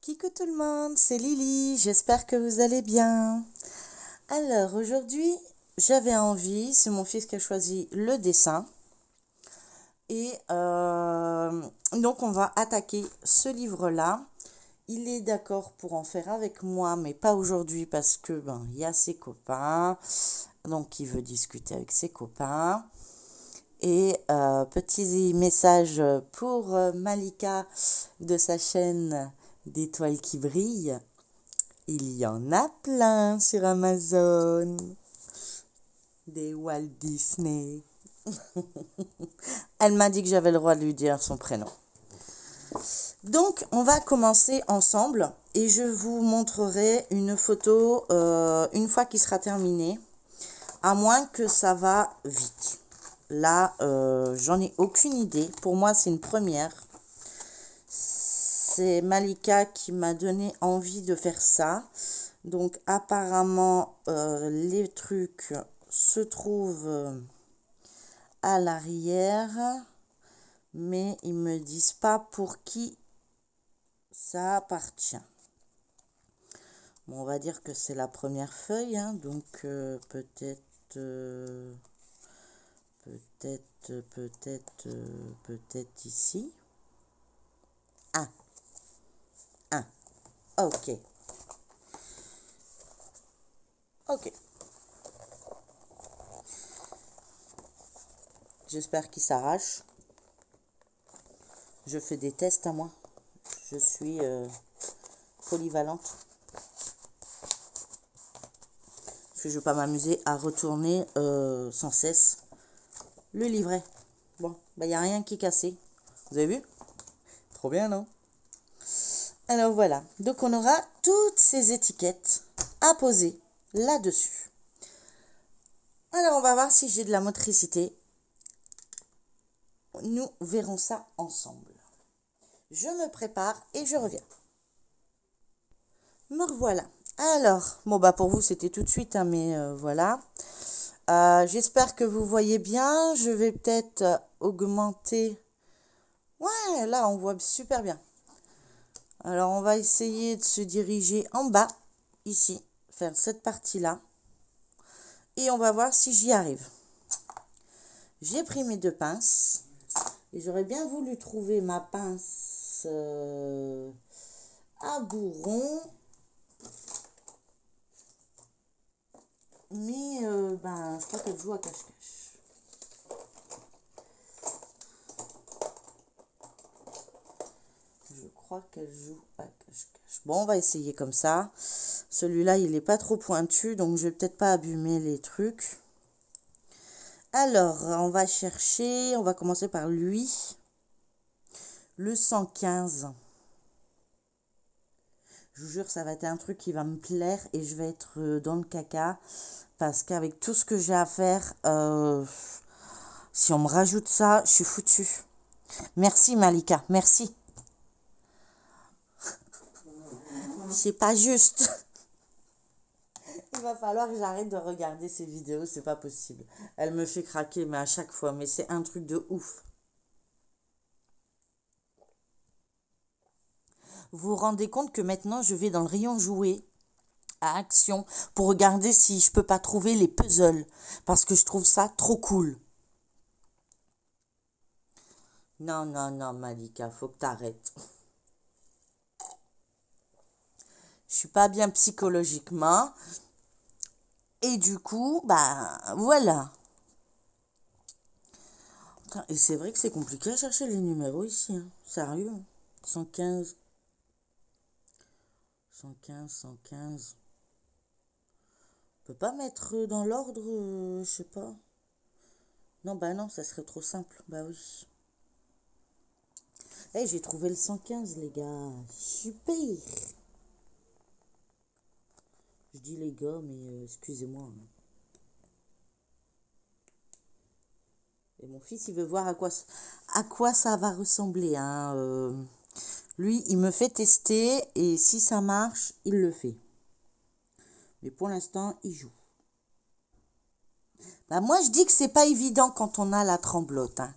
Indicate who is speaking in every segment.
Speaker 1: Coucou tout le monde, c'est Lily, j'espère que vous allez bien. Alors aujourd'hui, j'avais envie, c'est mon fils qui a choisi le dessin. Et donc on va attaquer ce livre-là. Il est d'accord pour en faire avec moi, mais pas aujourd'hui parce que il y a ses copains. Donc il veut discuter avec ses copains. Et petit message pour Malika de sa chaîne d'étoiles qui brillent. Il y en a plein sur Amazon. Des Walt Disney. Elle m'a dit que j'avais le droit de lui dire son prénom. Donc, on va commencer ensemble et je vous montrerai une photo une fois qu'il sera terminé, à moins que ça va vite. Là, j'en ai aucune idée. Pour moi, c'est une première. C'est Malika qui m'a donné envie de faire ça. Donc, apparemment, les trucs se trouvent à l'arrière, mais ils me disent pas pour qui ça appartient. Bon, on va dire que c'est la première feuille, hein, donc peut-être ici. Un. Ok. Ok. J'espère qu'il s'arrache. Je fais des tests à moi. Je suis polyvalente. Parce que je ne veux pas m'amuser à retourner sans cesse le livret. Bon, il n'y a rien qui est cassé. Vous avez vu? Trop bien, non? Alors voilà. Donc on aura toutes ces étiquettes à poser là-dessus. Alors on va voir si j'ai de la motricité. Nous verrons ça ensemble. Je me prépare et je reviens. Me revoilà. Alors, bon pour vous c'était tout de suite, hein, mais voilà. J'espère que vous voyez bien. Je vais peut-être augmenter. Ouais, là on voit super bien. Alors on va essayer de se diriger en bas, ici, faire cette partie-là. Et on va voir si j'y arrive. J'ai pris mes deux pinces. Et j'aurais bien voulu trouver ma pince à bourron. Mais je crois qu'elle joue à cache-cache. Je crois qu'elle joue à cache-cache. Bon, on va essayer comme ça. Celui-là, il n'est pas trop pointu, donc je vais peut-être pas abîmer les trucs. Alors, on va chercher, on va commencer par lui. Le 115. Je vous jure, ça va être un truc qui va me plaire et je vais être dans le caca. Parce qu'avec tout ce que j'ai à faire, si on me rajoute ça, je suis foutue. Merci Malika, merci. C'est pas juste. Il va falloir que j'arrête de regarder ces vidéos, c'est pas possible. Elle me fait craquer, mais à chaque fois, mais c'est un truc de ouf. Vous vous rendez compte que maintenant, je vais dans le rayon jouets à Action pour regarder si je peux pas trouver les puzzles. Parce que je trouve ça trop cool. Non, non, non, Malika, faut que t'arrêtes. Je suis pas bien psychologiquement. Et du coup, voilà. Et c'est vrai que c'est compliqué à chercher les numéros ici. Hein. Sérieux. 115. 115, 115. On peut pas mettre dans l'ordre, je sais pas. Non, non, ça serait trop simple. Bah oui. Eh, j'ai trouvé le 115, les gars. Super. Je dis les gars, mais excusez-moi. Hein. Et mon fils, il veut voir à quoi ça va ressembler. Hein. Lui, il me fait tester et si ça marche, il le fait. Mais pour l'instant, il joue. Moi, je dis que c'est pas évident quand on a la tremblote. Hein.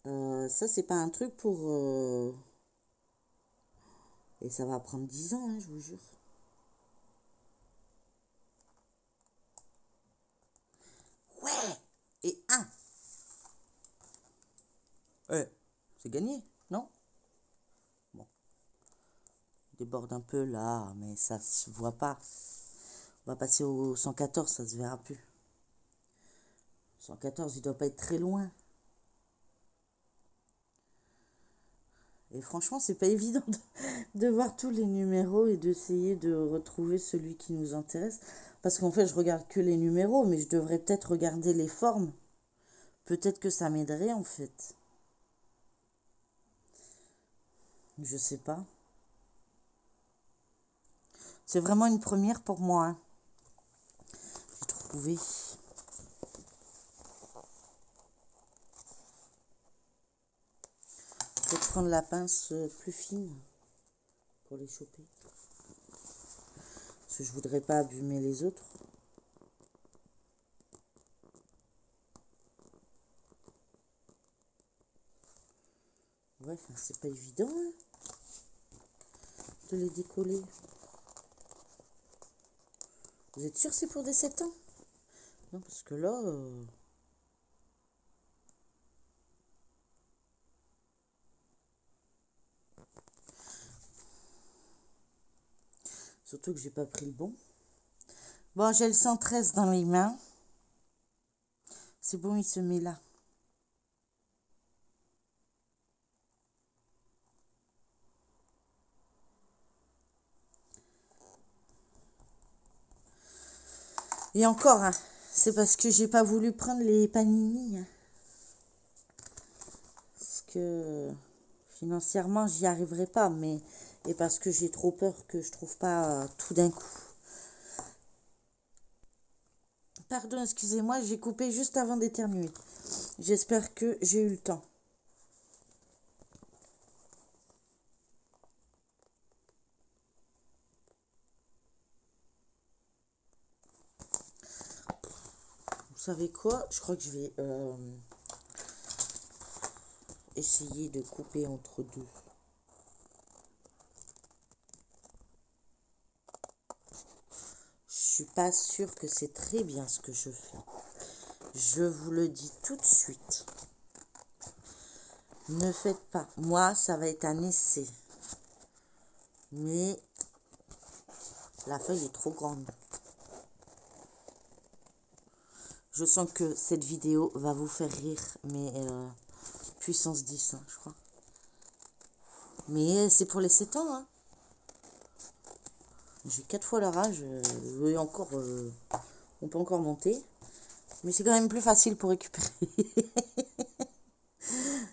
Speaker 1: Ça, c'est pas un truc pour... Et ça va prendre 10 ans, hein, je vous jure. Ouais. Et un. Ouais. C'est gagné, non? Bon. Il déborde un peu là, mais ça se voit pas. On va passer au 114, ça se verra plus. 114, il doit pas être très loin. Et franchement, c'est pas évident de voir tous les numéros et d'essayer de retrouver celui qui nous intéresse. Parce qu'en fait, je regarde que les numéros, mais je devrais peut-être regarder les formes. Peut-être que ça m'aiderait en fait. Je sais pas. C'est vraiment une première pour moi, hein. J'ai trouvé. Peut-être prendre la pince plus fine pour les choper. Parce que je voudrais pas abîmer les autres. Ouais, enfin, c'est pas évident, hein, de les décoller. Vous êtes sûr que c'est pour des 7 ans? Non, parce que là... Surtout que j'ai pas pris le bon. Bon, j'ai le 113 dans les mains. C'est bon, il se met là. Et encore, hein, c'est parce que j'ai pas voulu prendre les panini, hein. Parce que financièrement, j'y arriverai pas, mais et parce que j'ai trop peur que je trouve pas tout d'un coup. Pardon, excusez-moi, j'ai coupé juste avant d'éternuer. J'espère que j'ai eu le temps. Vous savez quoi? Je crois que je vais essayer de couper entre deux. Je suis pas sûre que c'est très bien ce que je fais. Je vous le dis tout de suite. Ne faites pas. Moi, ça va être un essai. Mais la feuille est trop grande. Je sens que cette vidéo va vous faire rire. Mais puissance 10, hein, je crois. Mais c'est pour les 7 ans, hein. J'ai 4 fois leur âge. Et encore, on peut encore monter. Mais c'est quand même plus facile pour récupérer.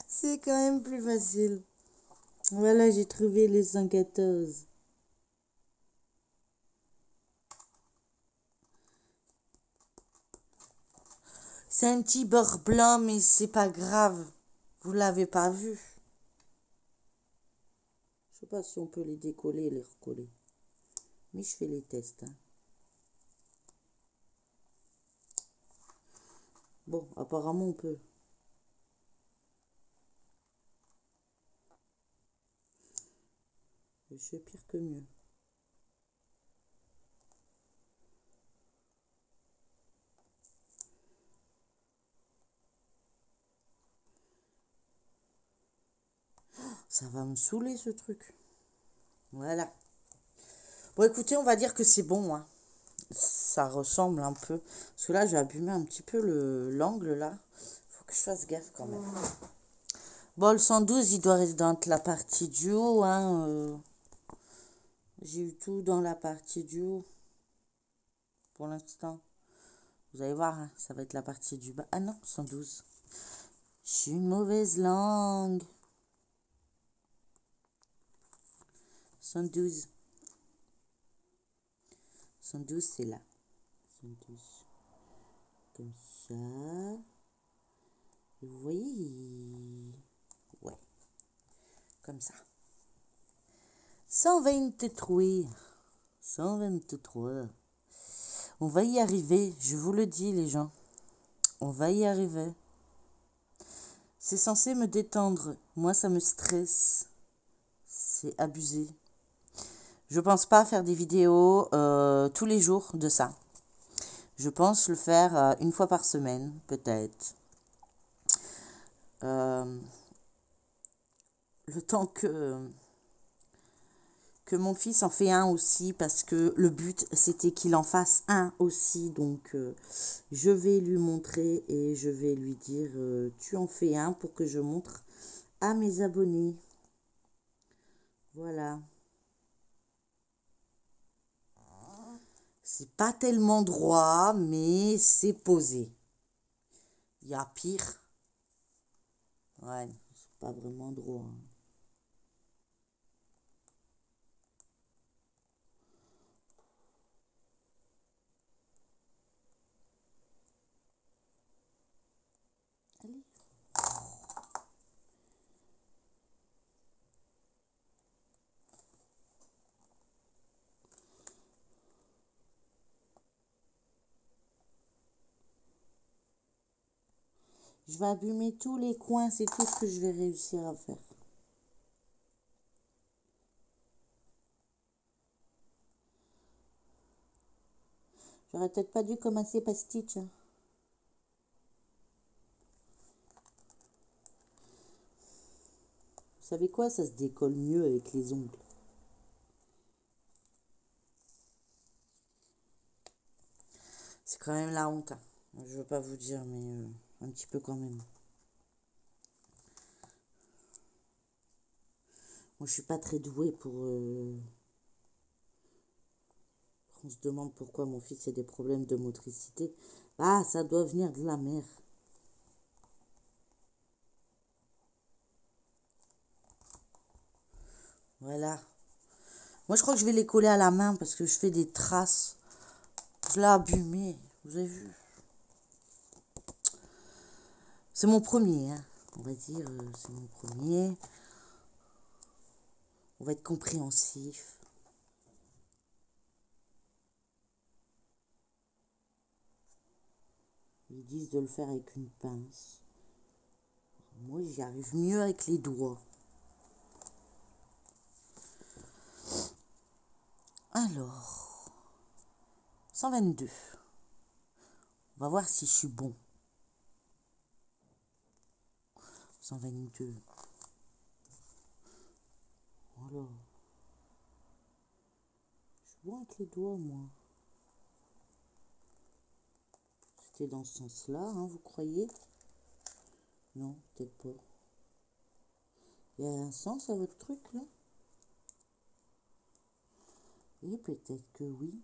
Speaker 1: C'est quand même plus facile. Voilà, j'ai trouvé les 114. C'est un petit beurre blanc, mais c'est pas grave. Vous l'avez pas vu. Je sais pas si on peut les décoller et les recoller. Mais je fais les tests, hein. Bon, apparemment on peut. Je fais pire que mieux. Ça va me saouler ce truc. Voilà. Bon, écoutez, on va dire que c'est bon, hein. Ça ressemble un peu. Parce que là, j'ai abîmé un petit peu l'angle, là. Faut que je fasse gaffe quand même. Bon, le 112, il doit rester dans la partie du haut, hein. J'ai eu tout dans la partie du haut. Pour l'instant. Vous allez voir, hein, ça va être la partie du bas. Ah non, 112. Je suis une mauvaise langue. 112. 112, c'est là. 112. Comme ça. Et vous voyez, ouais, comme ça. 123. 123. On va y arriver, je vous le dis les gens. On va y arriver. C'est censé me détendre. Moi, ça me stresse. C'est abusé. Je pense pas faire des vidéos tous les jours de ça. Je pense le faire une fois par semaine, peut-être. Le temps que mon fils en fait un aussi, parce que le but, c'était qu'il en fasse un aussi. Donc, je vais lui montrer et je vais lui dire, tu en fais un pour que je montre à mes abonnés. Voilà. C'est pas tellement droit, mais c'est posé. Il y a pire. Ouais, c'est pas vraiment droit. Allez. Je vais abîmer tous les coins, c'est tout ce que je vais réussir à faire. J'aurais peut-être pas dû commencer par Stitch. Hein. Vous savez quoi? Ça se décolle mieux avec les ongles. C'est quand même la honte. Hein. Je veux pas vous dire, mais un petit peu quand même. Moi, je suis pas très douée pour... On se demande pourquoi mon fils a des problèmes de motricité. Ah, ça doit venir de la mer. Voilà. Moi, je crois que je vais les coller à la main parce que je fais des traces. Je l'ai abîmé. Vous avez vu? C'est mon premier, hein. On va dire, c'est mon premier. On va être compréhensif. Ils disent de le faire avec une pince. Moi, j'y arrive mieux avec les doigts. Alors, 122. On va voir si je suis bon. 122. Voilà. Je suis bon avec les doigts, moi. C'était dans ce sens-là, hein, vous croyez? Non, peut-être pas. Il y a un sens à votre truc, là? Et peut-être que oui.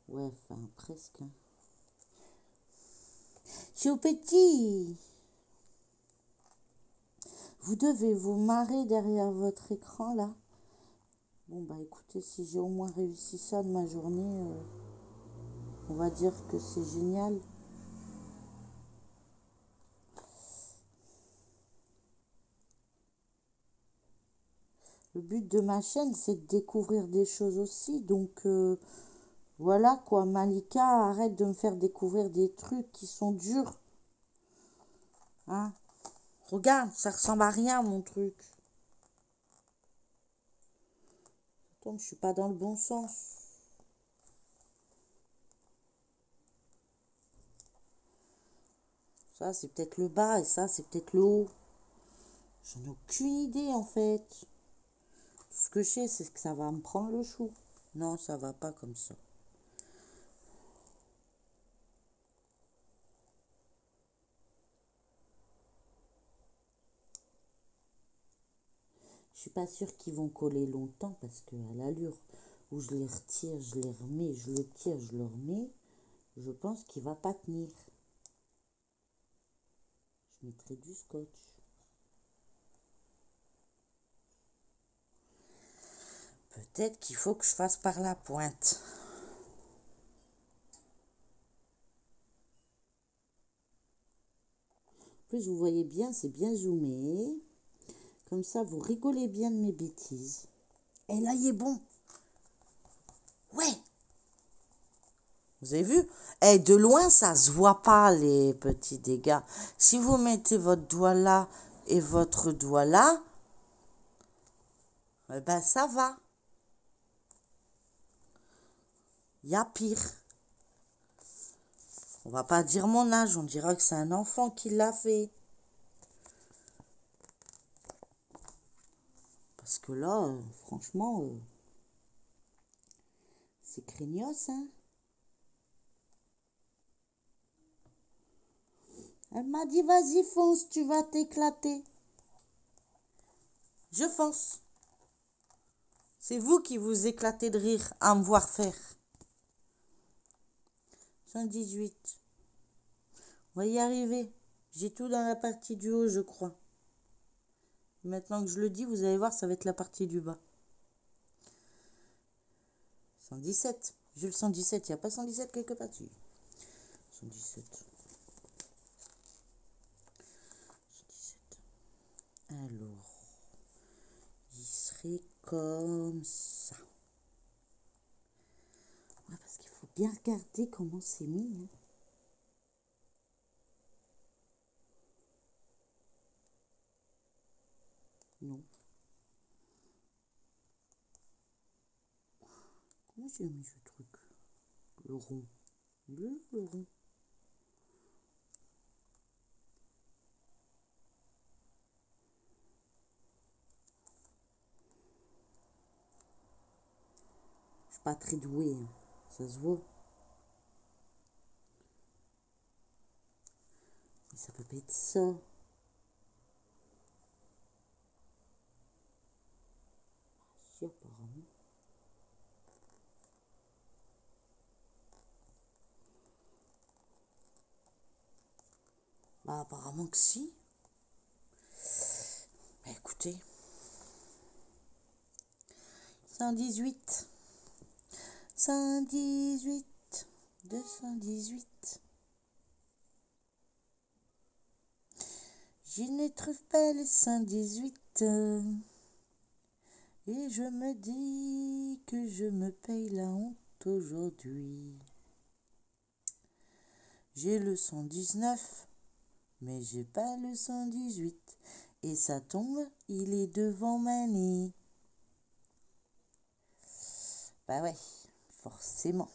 Speaker 1: Ouais, enfin, presque. Hein. Je suis au petit. Vous devez vous marrer derrière votre écran, là. Bon, bah écoutez, si j'ai au moins réussi ça de ma journée, on va dire que c'est génial. Le but de ma chaîne, c'est de découvrir des choses aussi. Donc, voilà quoi. Malika, arrête de me faire découvrir des trucs qui sont durs. Hein? Regarde, ça ressemble à rien, mon truc. Attends, je suis pas dans le bon sens. Ça, c'est peut-être le bas et ça, c'est peut-être le haut. J'en ai aucune idée, en fait. Tout ce que je sais, c'est que ça va me prendre le chou. Non, ça va pas comme ça. Je suis pas sûre qu'ils vont coller longtemps parce que à l'allure où je les retire, je les remets, je le tire, je le remets, je pense qu'il va pas tenir. Je mettrai du scotch. Peut-être qu'il faut que je fasse par la pointe. En plus, vous voyez bien, c'est bien zoomé. Comme ça, vous rigolez bien de mes bêtises. Et là, il est bon. Ouais. Vous avez vu? Eh, de loin, ça se voit pas, les petits dégâts. Si vous mettez votre doigt là et votre doigt là, eh ben, ça va. Il y a pire. On va pas dire mon âge, on dira que c'est un enfant qui l'a fait. Parce que là, franchement, c'est craignos, hein. Elle m'a dit, vas-y, fonce, tu vas t'éclater. Je fonce. C'est vous qui vous éclatez de rire à me voir faire. 118. On va y arriver. J'ai tout dans la partie du haut, je crois. Maintenant que je le dis, vous allez voir, ça va être la partie du bas. 117. J'ai le 117. Il n'y a pas 117 quelque part dessus. 117. 117. Alors, il serait comme ça. Ouais, parce qu'il faut bien regarder comment c'est mis. Hein. Non. Comment j'ai mis ce truc? Le rond. Le rond. Je suis pas très douée. Hein. Ça se voit. Mais ça peut pas être ça. Si, apparemment. Bah, apparemment que si. Bah, écoutez. 118. 118. 218. Je ne trouve pas le 118. Et je me dis que je me paye la honte aujourd'hui. J'ai le 119, mais j'ai pas le 118. Et ça tombe, il est devant Mani. Bah ouais, forcément.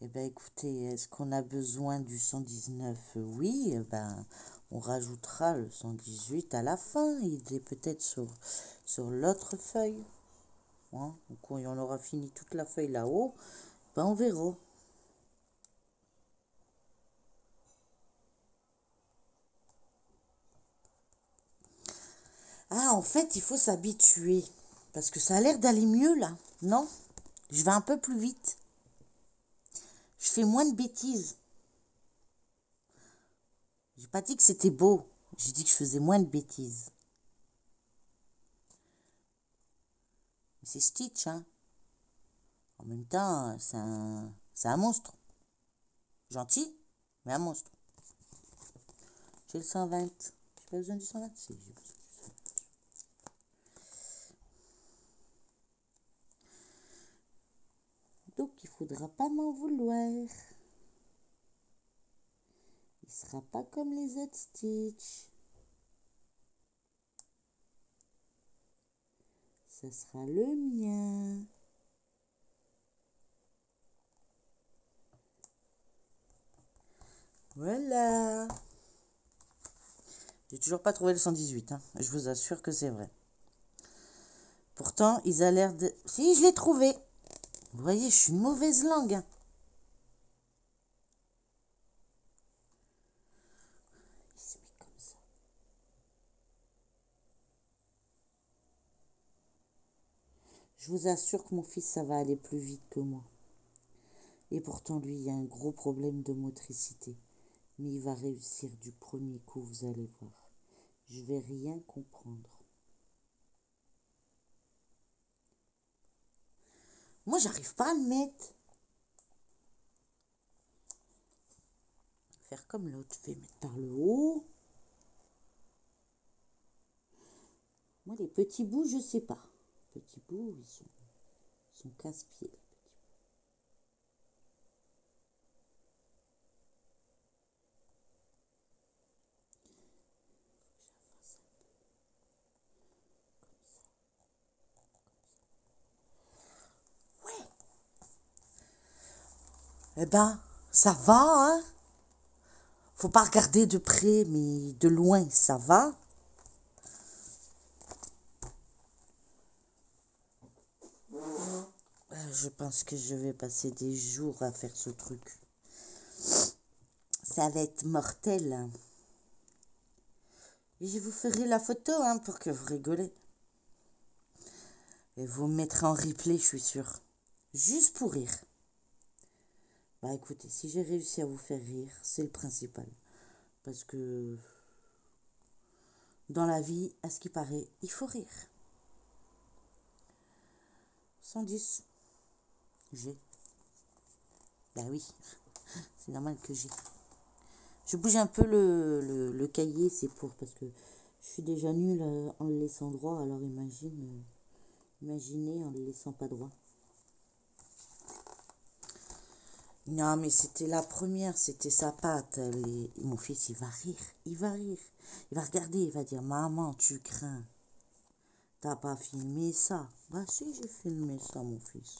Speaker 1: Eh ben écoutez, est-ce qu'on a besoin du 119? Oui, eh ben on rajoutera le 118 à la fin. Il est peut-être sur l'autre feuille. Hein? Donc quand on aura fini toute la feuille là-haut, ben on verra. Ah, en fait, il faut s'habituer. Parce que ça a l'air d'aller mieux là, non? Je vais un peu plus vite. Je fais moins de bêtises. J'ai pas dit que c'était beau. J'ai dit que je faisais moins de bêtises. C'est Stitch, hein. En même temps, c'est un monstre. Gentil, mais un monstre. J'ai le 120. J'ai pas besoin du 120. Si, j'ai besoin. Donc, il faudra pas m'en vouloir. Il sera pas comme les autres Stitch. Ça sera le mien. Voilà. J'ai toujours pas trouvé le 118. Hein. Je vous assure que c'est vrai. Pourtant, ils ont l'air de... Si, je l'ai trouvé. Vous voyez, je suis une mauvaise langue. Hein. Il se met comme ça. Je vous assure que mon fils, ça va aller plus vite que moi. Et pourtant, lui, il y a un gros problème de motricité. Mais il va réussir du premier coup, vous allez voir. Je vais rien comprendre. Moi, j'arrive pas à le mettre. Faire comme l'autre. Je vais mettre par le haut. Moi, les petits bouts, je sais pas. Petits bouts, ils sont casse-pieds. Eh ben, ça va, hein? Faut pas regarder de près, mais de loin, ça va. Je pense que je vais passer des jours à faire ce truc. Ça va être mortel. Et je vous ferai la photo, hein, pour que vous rigolez. Et vous me mettrez en replay, je suis sûre. Juste pour rire. Bah écoutez, si j'ai réussi à vous faire rire, c'est le principal. Parce que dans la vie, à ce qui paraît, il faut rire. 110. J'ai. Bah oui, c'est normal que j'ai. Je bouge un peu le cahier, c'est parce que je suis déjà nulle en le laissant droit, alors imaginez en le laissant pas droit. Non, mais c'était la première, c'était sa patte. Mon fils, il va rire, il va rire. Il va regarder, il va dire, maman, tu crains. T'as pas filmé ça? Bah si, j'ai filmé ça, mon fils.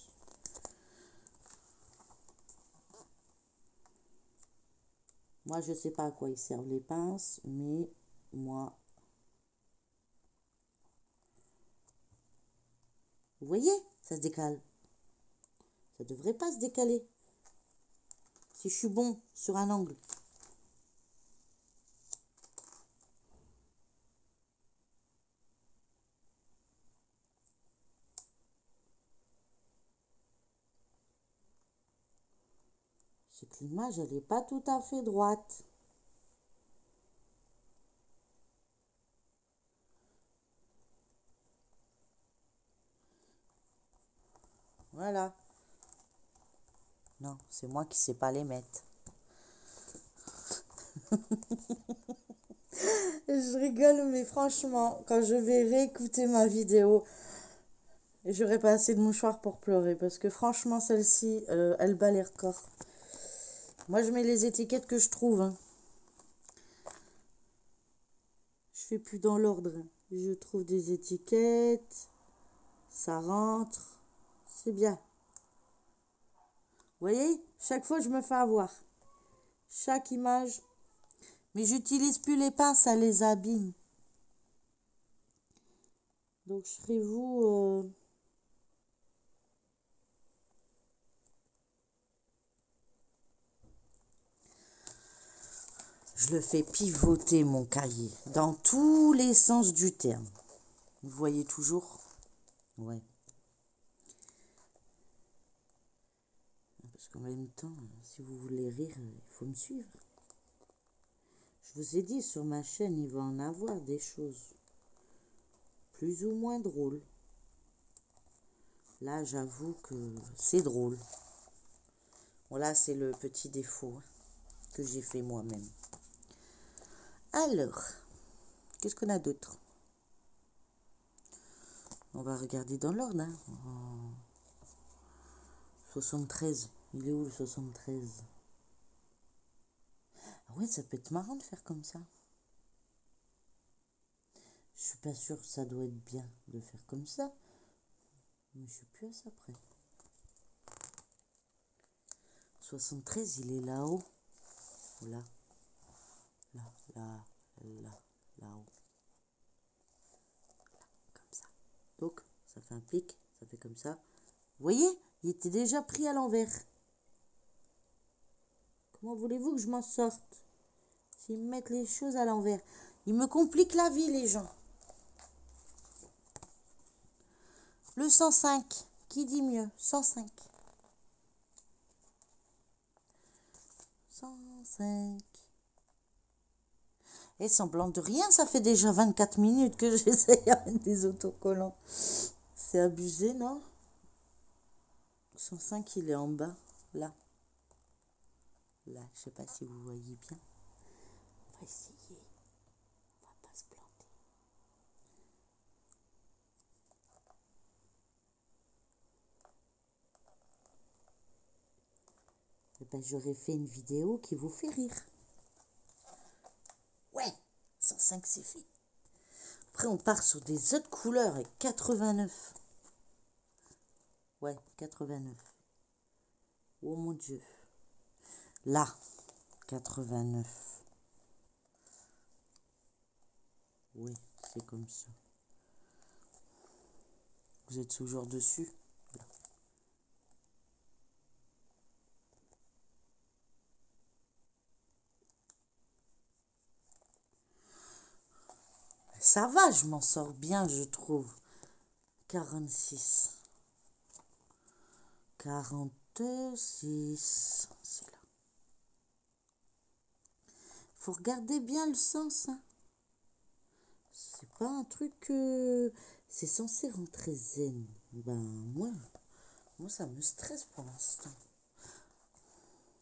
Speaker 1: Moi, je sais pas à quoi ils servent les pinces, mais moi... Vous voyez? Ça se décale. Ça devrait pas se décaler. Si je suis bon sur un angle. C'est que l'image, elle n'est pas tout à fait droite. Voilà. Non, c'est moi qui sais pas les mettre. Je rigole, mais franchement, quand je vais réécouter ma vidéo, j'aurai pas assez de mouchoirs pour pleurer. Parce que franchement, celle-ci, elle bat les records. Moi, je mets les étiquettes que je trouve, hein. Je fais plus dans l'ordre. Je trouve des étiquettes. Ça rentre. C'est bien. Vous voyez? Chaque fois, je me fais avoir. Chaque image. Mais j'utilise plus les pinces, ça les abîme. Donc, serez-vous... Je le fais pivoter, mon cahier, dans tous les sens du terme. Vous voyez toujours? Ouais. Parce qu'en même temps, si vous voulez rire, il faut me suivre. Je vous ai dit, sur ma chaîne, il va en avoir des choses plus ou moins drôles. Là, j'avoue que c'est drôle. Bon, là, c'est le petit défaut, hein, que j'ai fait moi-même. Alors, qu'est-ce qu'on a d'autre? On va regarder dans l'ordre, hein. 73. Il est où le 73? Ah ouais, ça peut être marrant de faire comme ça. Je suis pas sûre que ça doit être bien de faire comme ça. Mais je suis plus à ça près. 73, il est là-haut. Là. Là, là, là, là-haut. Comme ça. Donc, ça fait un pic. Ça fait comme ça. Vous voyez? Il était déjà pris à l'envers. Comment voulez-vous que je m'en sorte? S'ils me mettent les choses à l'envers. Ils me compliquent la vie, les gens. Le 105. Qui dit mieux? 105. 105. Et semblant de rien, ça fait déjà 24 minutes que j'essaye avec des autocollants. C'est abusé, non? 105, il est en bas, là. Là, je sais pas si vous voyez bien. On va essayer. On va pas se planter. Et ben, j'aurais fait une vidéo qui vous fait rire. Ouais, 105, c'est fait. Après, on part sur des autres couleurs et 89. Ouais, 89. Oh mon Dieu. Là, 89. Oui, c'est comme ça. Vous êtes toujours dessus? Là. Ça va, je m'en sors bien, je trouve. 46. 46. C'est là. Faut regarder bien le sens. Hein. C'est pas un truc... c'est censé rentrer zen. Ben, moi, ça me stresse pour l'instant.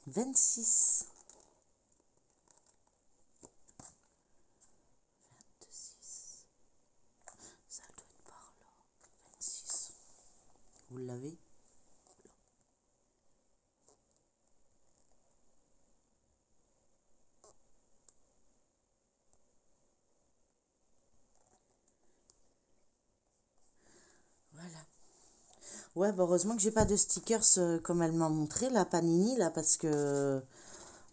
Speaker 1: 26. 26. Ça doit être par là. 26. Vous l'avez? Voilà. Ouais, bah heureusement que j'ai pas de stickers comme elle m'a montré, la Panini, là, parce que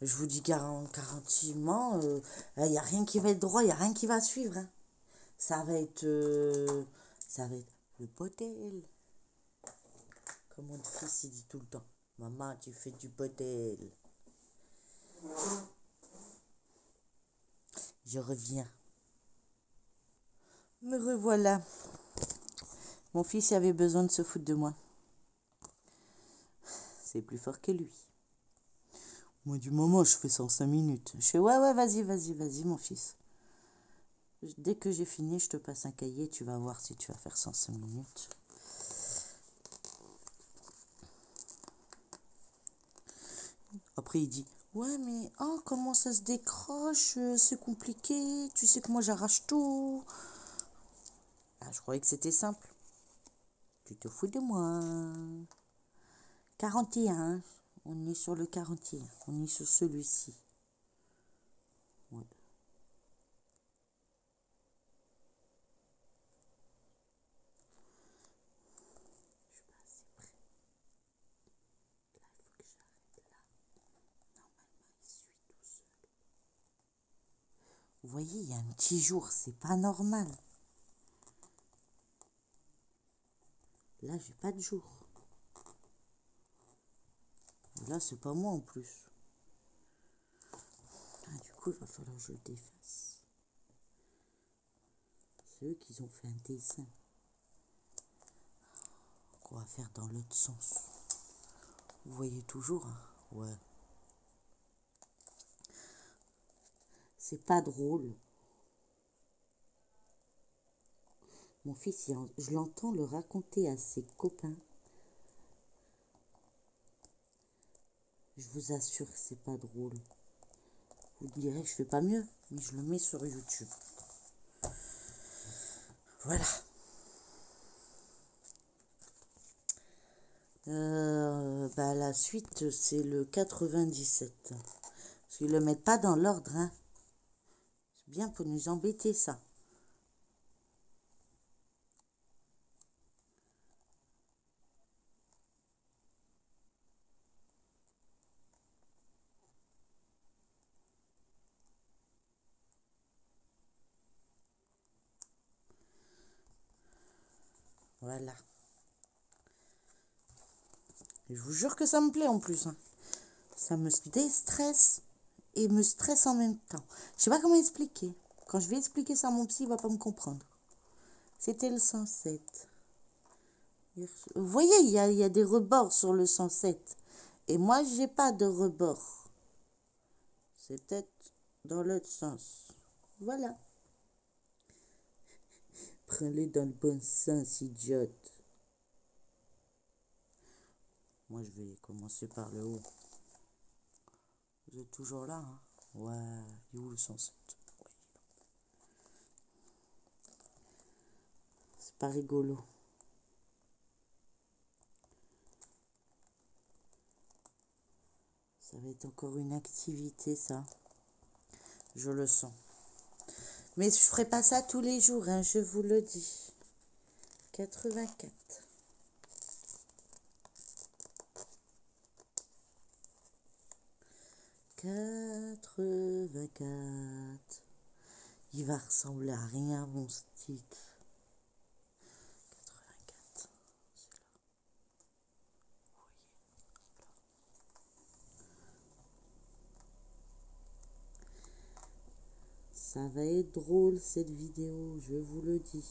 Speaker 1: je vous dis garantiment, il n'y a rien qui va être droit, il n'y a rien qui va suivre. Hein. Ça va être le bordel. Comme mon fils, il dit tout le temps. Maman, tu fais du bordel. Je reviens. Me revoilà. Mon fils avait besoin de se foutre de moi. C'est plus fort que lui. Moi, du moment, je fais ça en 5 minutes. Je fais, ouais, vas-y, mon fils. Dès que j'ai fini, je te passe un cahier. Tu vas voir si tu vas faire ça en 5 minutes. Après, il dit, ouais, mais oh, comment ça se décroche? C'est compliqué. Tu sais que moi, j'arrache tout. Ah, je croyais que c'était simple. Tu te fous de moi. 41. On est sur le 41. On est sur celui-ci. Ouais. Je suis pas assez près. Là, il faut que j'arrête là. Normalement, il suit tout seul. Vous voyez, il y a un petit jour. C'est pas normal. Là, j'ai pas de jour. Et là, c'est pas moi en plus. Ah, du coup, il va falloir que je le défasse. C'est eux qui ont fait un dessin. Qu'on va faire dans l'autre sens. Vous voyez toujours, hein? Ouais. C'est pas drôle. Mon fils, je l'entends le raconter à ses copains. Je vous assure que c'est pas drôle. Vous direz que je fais pas mieux, mais je le mets sur YouTube. Voilà. Bah, la suite, c'est le 97. Parce qu'ils le mettent pas dans l'ordre, hein. C'est bien pour nous embêter, ça. Voilà. Et je vous jure que ça me plaît en plus. Hein. Ça me déstresse et me stresse en même temps. Je sais pas comment expliquer. Quand je vais expliquer ça à mon psy, il va pas me comprendre. C'était le 107. Vous voyez, il y a des rebords sur le 107. Et moi, j'ai pas de rebord. C'est peut-être dans l'autre sens. Voilà. Prends-le dans le bon sens, idiote. Moi, je vais commencer par le haut. Vous êtes toujours là, hein? Ouais, il est où le 107? Ouais. C'est pas rigolo. Ça va être encore une activité, ça. Je le sens. Mais je ferai pas ça tous les jours, hein, je vous le dis. 84. 84. Il va ressembler à rien, mon stick. 84. Ça va être drôle cette vidéo, je vous le dis.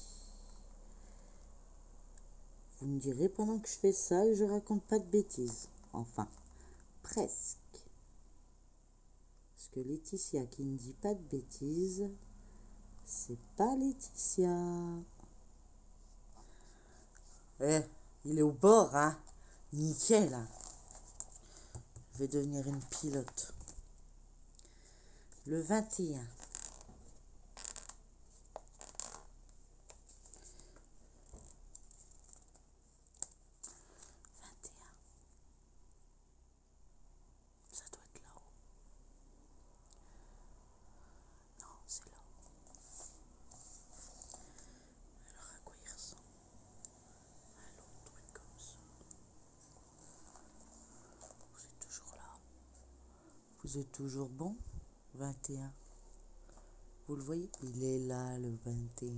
Speaker 1: Vous me direz pendant que je fais ça, je raconte pas de bêtises. Enfin, presque. Parce que Laetitia qui ne dit pas de bêtises, c'est pas Laetitia. Eh, il est au bord, hein. Nickel, hein. Je vais devenir une pilote. Le 21. Ça doit être là-haut. Non, c'est là. Alors à quoi il ressemble? À l'autre truc comme ça. Vous êtes toujours là. Vous êtes toujours bon? 21. Vous le voyez? Il est là, le 21.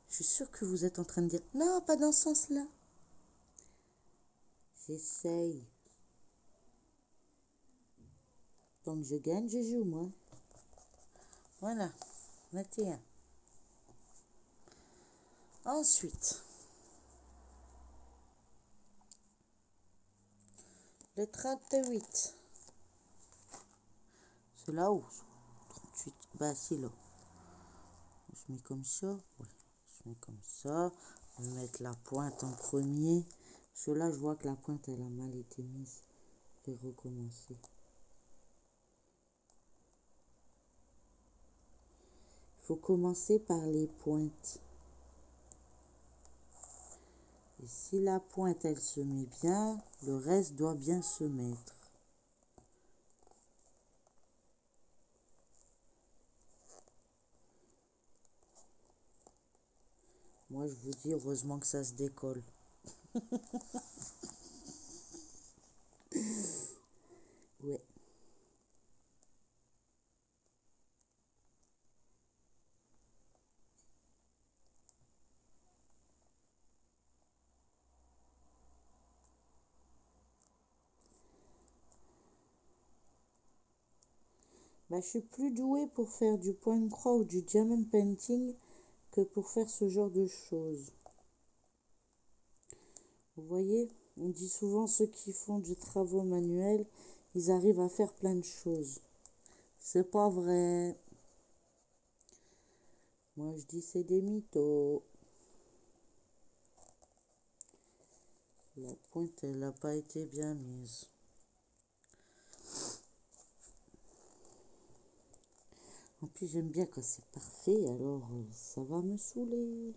Speaker 1: Je suis sûre que vous êtes en train de dire non, pas dans ce sens-là. J'essaye. Tant que je gagne, je joue, moi. Voilà, 21. Ensuite, le 38. C'est là-haut. 38. Bah, c'est là. Je mets comme ça. Ouais. Je mets comme ça. Je vais mettre la pointe en premier. Parce que là, je vois que la pointe, elle a mal été mise. Je vais recommencer. Il faut commencer par les pointes. Et si la pointe, elle se met bien, le reste doit bien se mettre. Moi, je vous dis, heureusement que ça se décolle. Ouais. Bah, je suis plus douée pour faire du point de croix ou du diamond painting que pour faire ce genre de choses. Vous voyez, on dit souvent ceux qui font du travaux manuels, ils arrivent à faire plein de choses. C'est pas vrai. Moi, je dis c'est des mythos. La pointe, elle n'a pas été bien mise. En plus, j'aime bien quand c'est parfait, alors ça va me saouler.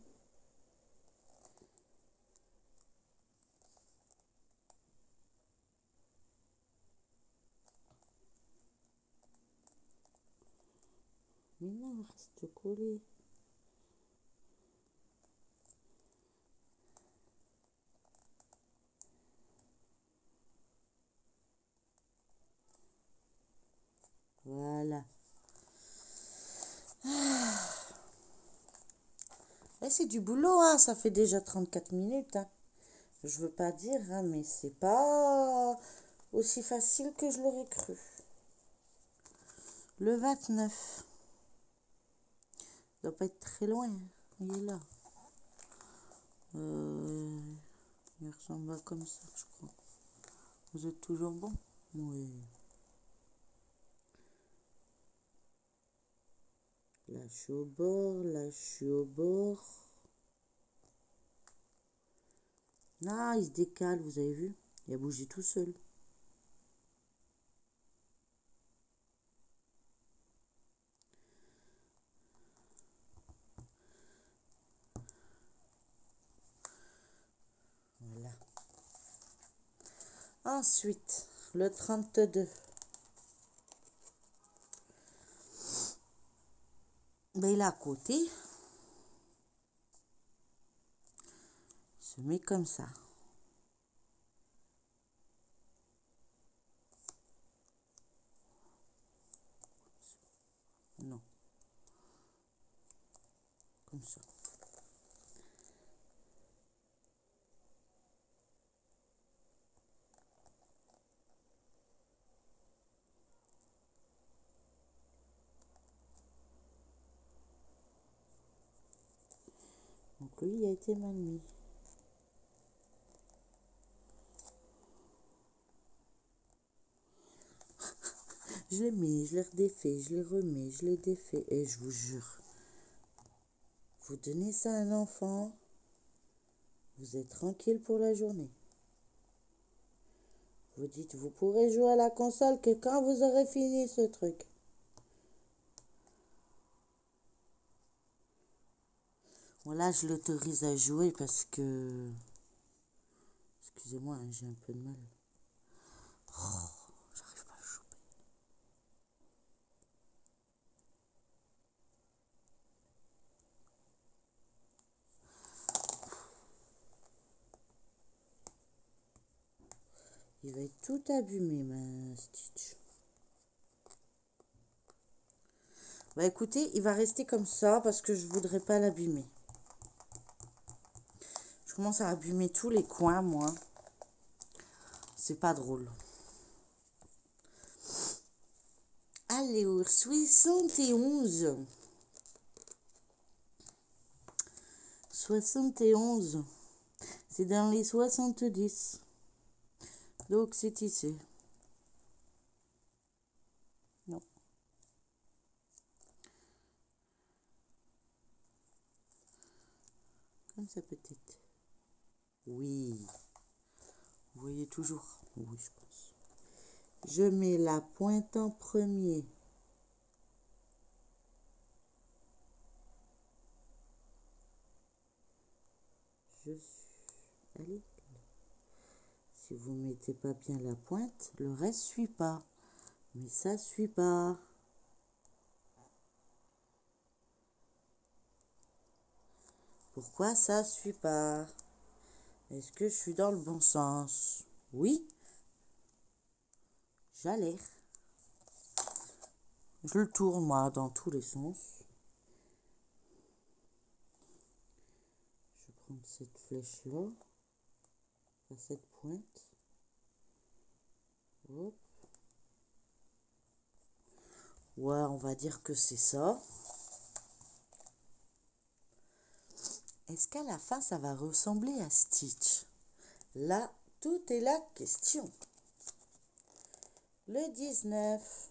Speaker 1: Mais non, reste collé. Voilà. Et c'est du boulot, hein. Ça fait déjà 34 minutes. Hein. Je veux pas dire, hein, mais c'est pas aussi facile que je l'aurais cru. Le 29. Il doit pas être très loin. Hein. Il est là. Il ressemble à comme ça, je crois. Vous êtes toujours bon? Oui. Là, je suis au bord. Là, je suis au bord. Ah, il se décale, vous avez vu? Il a bougé tout seul. Voilà. Ensuite, le 32. Ben, il est à côté. Il se met comme ça. comme ça. Donc lui, il a été mal mis. Je les mets, je les redéfais, je les remets, je les défais. Et je vous jure, vous donnez ça à un enfant, vous êtes tranquille pour la journée. Vous dites, vous pourrez jouer à la console que quand vous aurez fini ce truc. Bon, là, je l'autorise à jouer parce que... Excusez-moi, hein, j'ai un peu de mal. Oh, j'arrive pas à le choper. Il va être tout abîmé, ma Stitch. Bah écoutez, il va rester comme ça parce que je voudrais pas l'abîmer. Je commence à abîmer tous les coins, moi. C'est pas drôle. Alors, 71. 71. C'est dans les 70. Donc, c'est ici. Non. Comme ça, peut-être. Oui. Vous voyez toujours? Oui, je pense. Je mets la pointe en premier. Je suis... Allez. Si vous ne mettez pas bien la pointe, le reste ne suit pas. Mais ça ne suit pas. Pourquoi ça ne suit pas? Est-ce que je suis dans le bon sens? Oui. J'allais. Je le tourne, moi, dans tous les sens. Je vais prendre cette flèche-là. À cette pointe. Hop. Ouais, on va dire que c'est ça. Est-ce qu'à la fin, ça va ressembler à Stitch? Là, tout est la question. Le 19.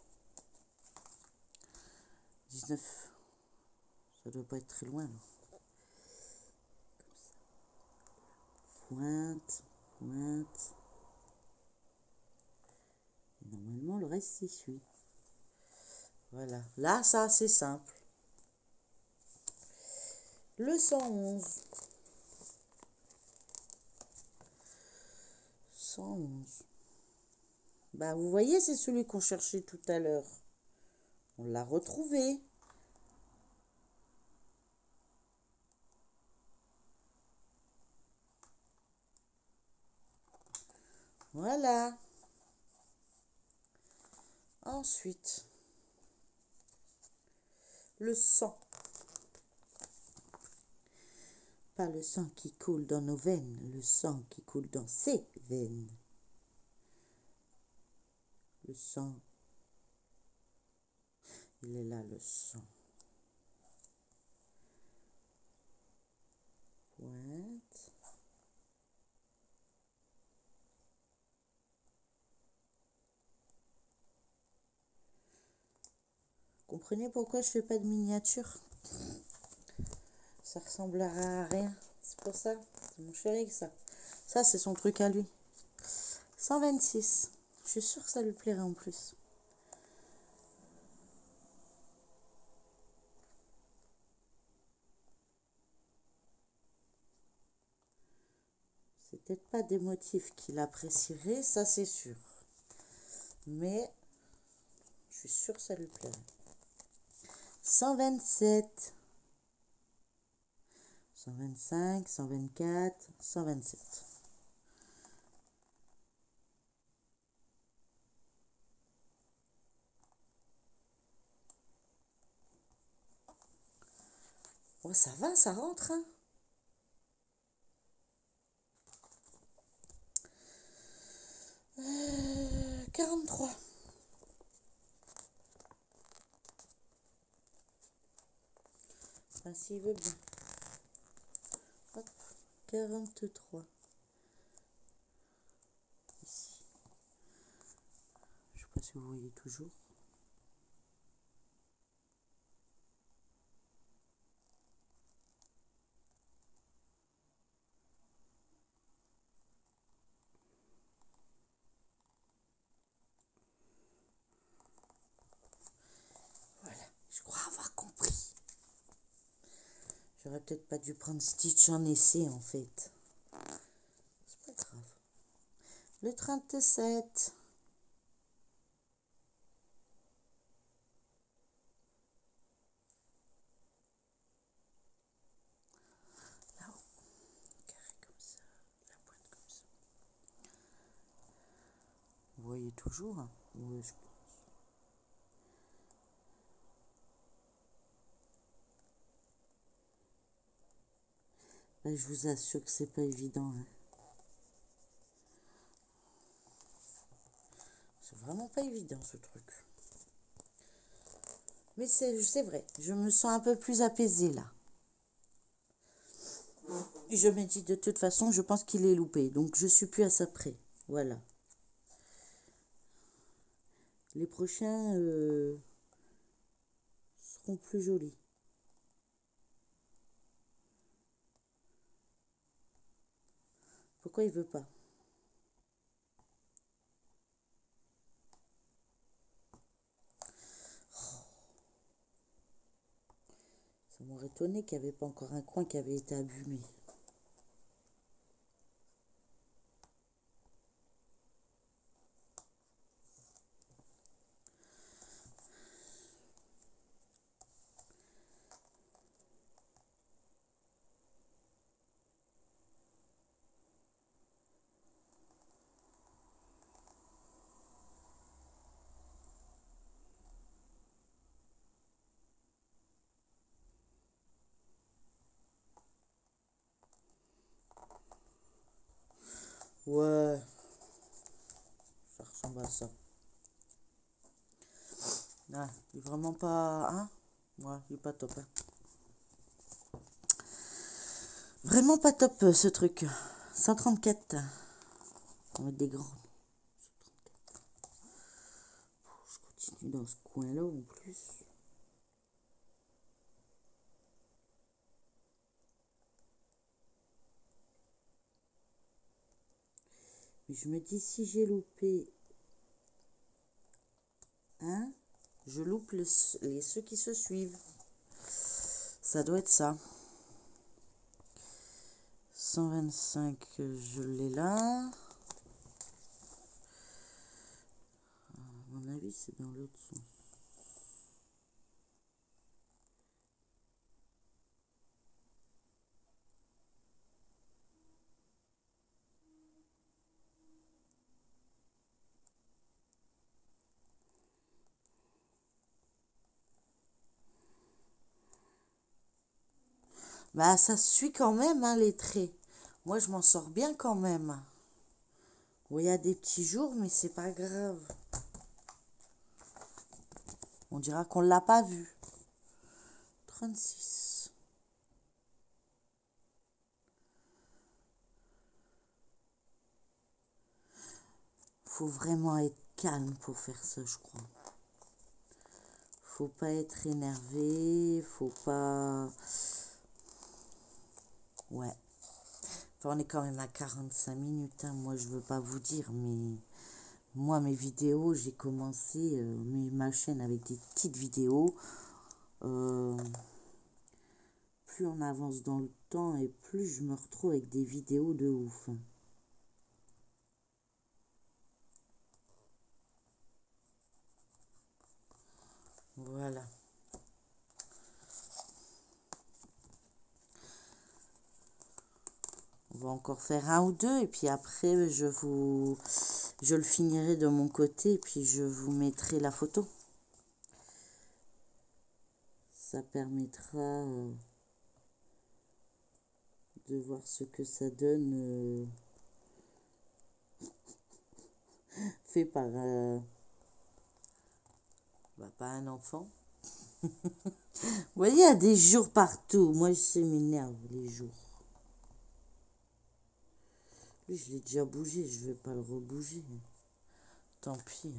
Speaker 1: 19. Ça doit pas être très loin, là. Pointe, pointe. Et normalement, le reste s'y suit. Voilà. Là, ça, c'est simple. Le 111. 111. Bah, vous voyez, c'est celui qu'on cherchait tout à l'heure. On l'a retrouvé. Voilà. Ensuite, le sang. Pas le sang qui coule dans nos veines, le sang qui coule dans ses veines. Le sang. Il est là, le sang. Pointe. Comprenez pourquoi je fais pas de miniature? Ça ressemblera à rien. C'est pour ça. C'est mon chéri que ça. Ça, c'est son truc à lui. 126. Je suis sûre que ça lui plairait en plus. C'est peut-être pas des motifs qu'il apprécierait, ça c'est sûr. Mais je suis sûre que ça lui plairait. 127. 125, 124, 127. Oh, ça va, ça rentre, hein. Euh, 43. Ah, s'il veut bien. Hop, 43. Ici. Je sais pas si vous voyez toujours. Voilà, je crois avoir compris. J'aurais peut-être pas dû prendre Stitch en essai en fait. C'est pas grave. Le 37. Là-haut, carré comme ça, la pointe comme ça. Vous voyez toujours? Oui, je pense. Ben, je vous assure que c'est pas évident, hein. C'est vraiment pas évident ce truc. Mais c'est vrai, je me sens un peu plus apaisée là. Et je me dis de toute façon, je pense qu'il est loupé. Donc je suis plus à ça près. Voilà. Les prochains seront plus jolis. Pourquoi il veut pas? Ça m'aurait étonné qu'il n'y avait pas encore un coin qui avait été abîmé. Ouais, ça ressemble à ça. Ah, il est vraiment pas... Hein? Ouais, il est pas top. Hein. Vraiment pas top ce truc. 134. On va mettre des grands. Je continue dans ce coin-là en plus. Mais je me dis si j'ai loupé... Hein? Je loupe ceux qui se suivent. Ça doit être ça. 125, je l'ai là. À mon avis, c'est dans l'autre sens. Bah, ça suit quand même, hein, les traits. Moi, je m'en sors bien quand même. Oui, il y a des petits jours, mais c'est pas grave. On dira qu'on l'a pas vu. 36. Faut vraiment être calme pour faire ça, je crois. Faut pas être énervé, faut pas... Ouais. Enfin, on est quand même à 45 minutes, hein. Moi, je veux pas vous dire, mais... Moi, mes vidéos, j'ai commencé ma chaîne avec des petites vidéos. Plus on avance dans le temps et plus je me retrouve avec des vidéos de ouf. Voilà. On va encore faire un ou deux et puis après je le finirai de mon côté et puis je vous mettrai la photo. Ça permettra de voir ce que ça donne fait par pas un enfant. Vous voyez, il y a des jours partout. Moi, ça m'énerve, les jours. Lui, je l'ai déjà bougé, je vais pas le rebouger. Tant pis.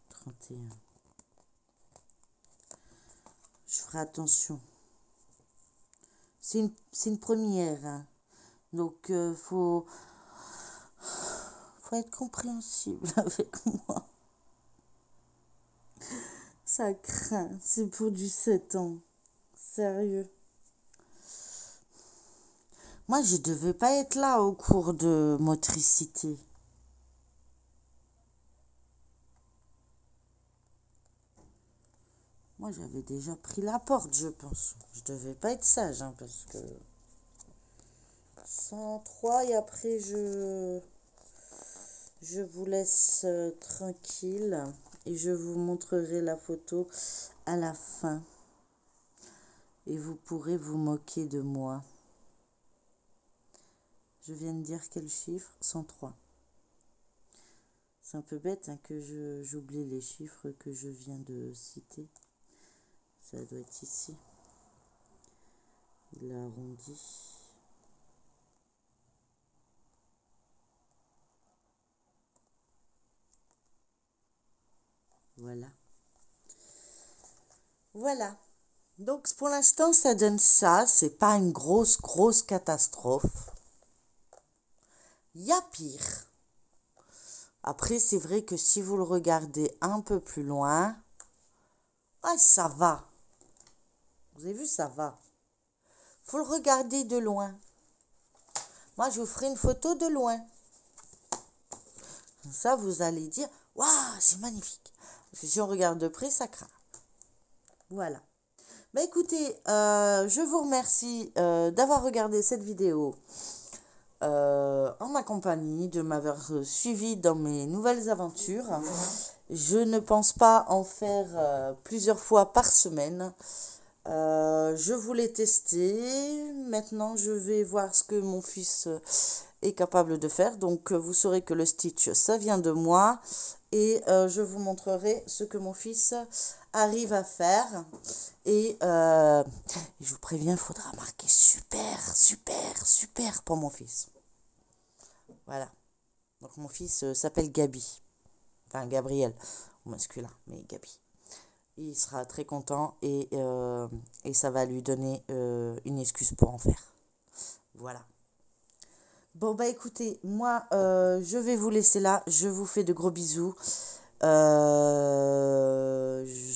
Speaker 1: 31. Je ferai attention. C'est une première. Hein. Donc, faut être compréhensible avec moi. Ça craint. C'est pour du 7 ans. Sérieux. Moi, je devais pas être là au cours de motricité. Moi, j'avais déjà pris la porte, je pense. Je devais pas être sage, hein, parce que 103 et après, je vous laisse tranquille et je vous montrerai la photo à la fin. Et vous pourrez vous moquer de moi. Je viens de dire quel chiffre? 103. C'est un peu bête hein, que j'oublie les chiffres que je viens de citer. Ça doit être ici. Il a arrondi. Voilà. Voilà. Donc pour l'instant, ça donne ça. C'est pas une grosse catastrophe. Il y a pire. Après, c'est vrai que si vous le regardez un peu plus loin, ça va. Vous avez vu, ça va. Faut le regarder de loin. Moi, je vous ferai une photo de loin. Ça, vous allez dire, waouh, c'est magnifique. Parce que si on regarde de près, ça craint. Voilà. Bah écoutez, je vous remercie d'avoir regardé cette vidéo en ma compagnie, de m'avoir suivi dans mes nouvelles aventures. Je ne pense pas en faire plusieurs fois par semaine. Je voulais tester. Maintenant, je vais voir ce que mon fils est capable de faire. Donc, vous saurez que le stitch, ça vient de moi. Et je vous montrerai ce que mon fils arrive à faire. Et je vous préviens, il faudra marquer super pour mon fils. Voilà. Donc, mon fils s'appelle Gabi. Enfin, Gabriel, au masculin, mais Gabi. Il sera très content et ça va lui donner une excuse pour en faire. Voilà. Bon, bah écoutez, moi, je vais vous laisser là. Je vous fais de gros bisous.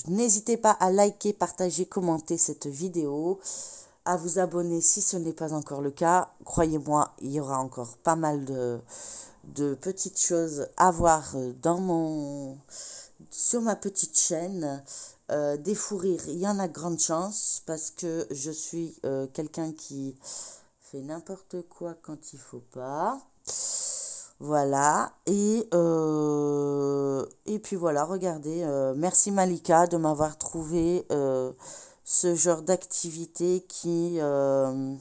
Speaker 1: N'hésitez pas à liker, partager, commenter cette vidéo, à vous abonner si ce n'est pas encore le cas. Croyez-moi, il y aura encore pas mal de petites choses à voir sur ma petite chaîne. Des fous rires, il y en a grande chance parce que je suis quelqu'un qui fait n'importe quoi quand il faut pas. Voilà. Et puis voilà, regardez. Merci Malika de m'avoir trouvé ce genre d'activité qui vont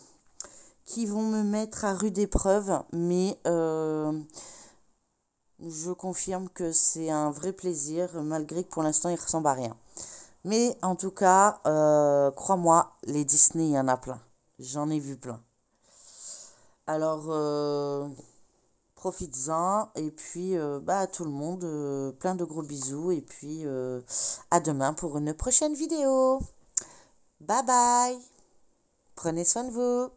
Speaker 1: me mettre à rude épreuve. Mais je confirme que c'est un vrai plaisir, malgré que pour l'instant, il ne ressemble à rien. Mais en tout cas, crois-moi, les Disney, il y en a plein. J'en ai vu plein. Alors, profites-en. Et puis, à tout le monde, plein de gros bisous. Et puis, à demain pour une prochaine vidéo. Bye bye. Prenez soin de vous.